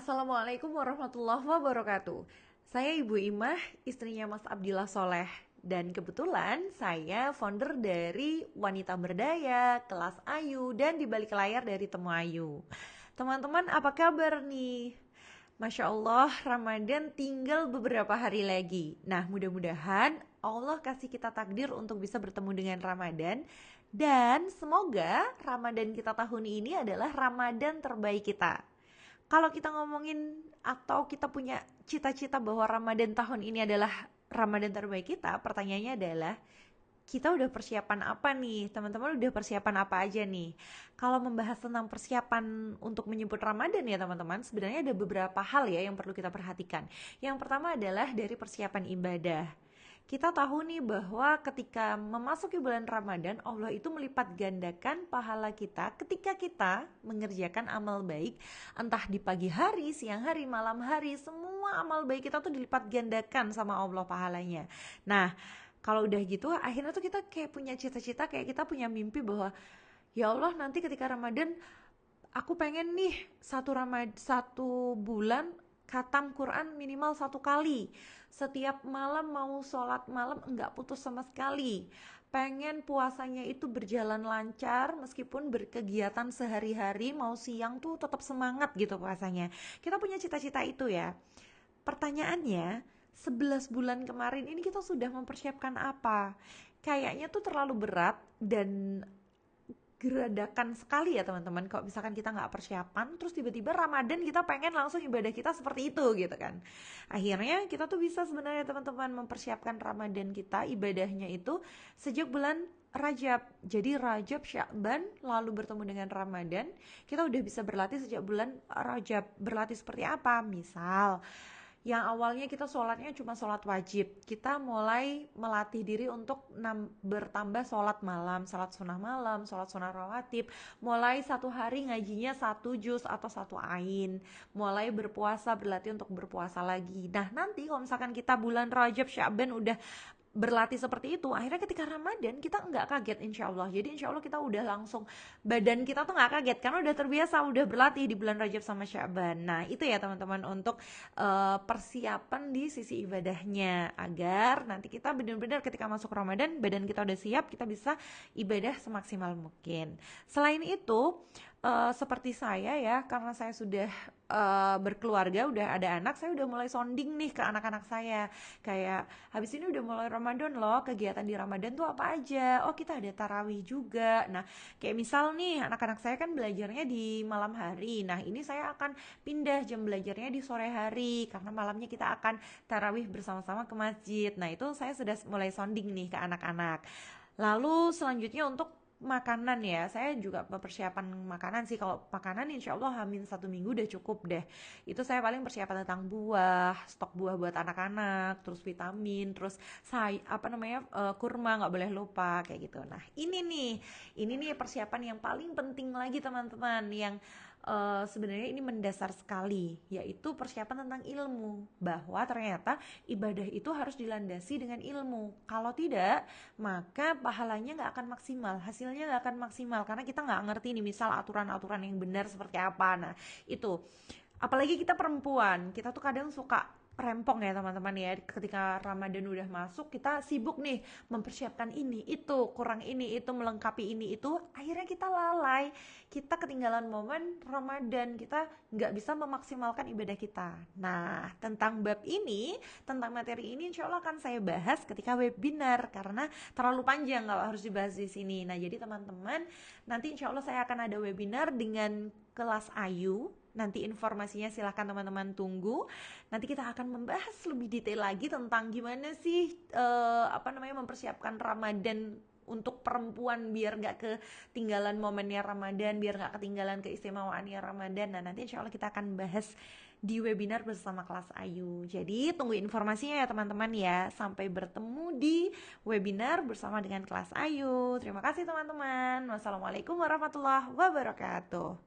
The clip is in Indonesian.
Assalamualaikum warahmatullahi wabarakatuh. Saya Ibu Imah, istrinya Mas Abdillah Soleh. Dan kebetulan saya founder dari Wanita Berdaya, Kelas Ayu, dan di balik layar dari Temu Ayu. Teman-teman, apa kabar nih? Masya Allah, Ramadan tinggal beberapa hari lagi. Nah, mudah-mudahan Allah kasih kita takdir untuk bisa bertemu dengan Ramadan. Dan semoga Ramadan kita tahun ini adalah Ramadan terbaik kita. Kalau kita ngomongin atau kita punya cita-cita bahwa Ramadan tahun ini adalah Ramadan terbaik kita, pertanyaannya adalah kita udah persiapan apa nih? Teman-teman udah persiapan apa aja nih? Kalau membahas tentang persiapan untuk menyebut Ramadan ya teman-teman, sebenarnya ada beberapa hal ya yang perlu kita perhatikan. Yang pertama adalah dari persiapan ibadah. Kita tahu nih bahwa ketika memasuki bulan Ramadan, Allah itu melipat gandakan pahala kita ketika kita mengerjakan amal baik, entah di pagi hari, siang hari, malam hari, semua amal baik kita tuh dilipat gandakan sama Allah pahalanya. Nah, kalau udah gitu, akhirnya tuh kita kayak punya cita-cita, kayak kita punya mimpi bahwa ya Allah nanti ketika Ramadan aku pengen nih satu bulan khatam Quran minimal 1 kali. Setiap malam mau sholat malam enggak putus sama sekali. Pengen puasanya itu berjalan lancar meskipun berkegiatan sehari-hari, mau siang tuh tetap semangat gitu puasanya. Kita punya cita-cita itu ya. Pertanyaannya, 11 bulan kemarin ini kita sudah mempersiapkan apa? Kayaknya tuh terlalu berat dan geradakan sekali ya teman-teman. Kalau misalkan kita nggak persiapan terus tiba-tiba Ramadan kita pengen langsung ibadah kita seperti itu gitu kan. Akhirnya kita tuh bisa sebenarnya teman-teman mempersiapkan Ramadan kita, ibadahnya itu sejak bulan Rajab. Jadi Rajab, Sya'ban lalu bertemu dengan Ramadan, kita udah bisa berlatih sejak bulan Rajab. Berlatih seperti apa? Misal yang awalnya kita sholatnya cuma sholat wajib, kita mulai melatih diri untuk bertambah sholat malam, sholat sunnah rawatib, mulai 1 hari ngajinya 1 juz atau 1 ain, mulai berpuasa, berlatih untuk berpuasa lagi. Nah nanti kalau misalkan kita bulan Rajab, Sya'ban udah berlatih seperti itu, akhirnya ketika Ramadan kita nggak kaget insya Allah. Jadi insya Allah kita udah langsung, badan kita tuh nggak kaget karena udah terbiasa, udah berlatih di bulan Rajab sama Sya'ban. Nah itu ya teman-teman untuk persiapan di sisi ibadahnya, agar nanti kita benar-benar ketika masuk Ramadan badan kita udah siap, kita bisa ibadah semaksimal mungkin. Selain itu seperti saya ya, karena saya sudah berkeluarga, udah ada anak, saya udah mulai sounding nih ke anak-anak saya, kayak habis ini udah mulai Ramadan loh, kegiatan di Ramadan tuh apa aja? Oh kita ada tarawih juga. Nah kayak misal nih anak-anak saya kan belajarnya di malam hari, nah ini saya akan pindah jam belajarnya di sore hari karena malamnya kita akan tarawih bersama-sama ke masjid. Nah itu saya sudah mulai sounding nih ke anak-anak. Lalu selanjutnya untuk makanan ya, saya juga persiapan makanan sih. Kalau makanan insya Allah hamin 1 minggu udah cukup deh. Itu saya paling persiapan tentang buah, stok buah buat anak-anak, terus vitamin, terus kurma nggak boleh lupa kayak gitu. Nah ini nih persiapan yang paling penting lagi teman-teman, yang sebenarnya ini mendasar sekali, yaitu persiapan tentang ilmu, bahwa ternyata ibadah itu harus dilandasi dengan ilmu. Kalau tidak, maka pahalanya nggak akan maksimal, hasilnya nggak akan maksimal, karena kita nggak ngerti nih misal aturan-aturan yang benar seperti apa. Nah itu, apalagi kita perempuan, kita tuh kadang suka rempong ya teman-teman ya, ketika Ramadan udah masuk kita sibuk nih mempersiapkan ini itu, kurang ini itu, melengkapi ini itu, akhirnya kita lalai, kita ketinggalan momen Ramadan, kita nggak bisa memaksimalkan ibadah kita. Nah tentang bab ini, tentang materi ini insya Allah akan saya bahas ketika webinar, karena terlalu panjang kalau harus dibahas di sini. Nah jadi teman-teman, nanti insya Allah saya akan ada webinar dengan Kelas Ayu. Nanti informasinya silahkan teman-teman tunggu. Nanti kita akan membahas lebih detail lagi tentang gimana sih mempersiapkan Ramadan untuk perempuan biar nggak ketinggalan momennya Ramadan, biar nggak ketinggalan keistimewaannya Ramadan. Nah nanti insya Allah kita akan bahas di webinar bersama Kelas Ayu. Jadi tunggu informasinya ya teman-teman ya. Sampai bertemu di webinar bersama dengan Kelas Ayu. Terima kasih teman-teman. Wassalamualaikum warahmatullahi wabarakatuh.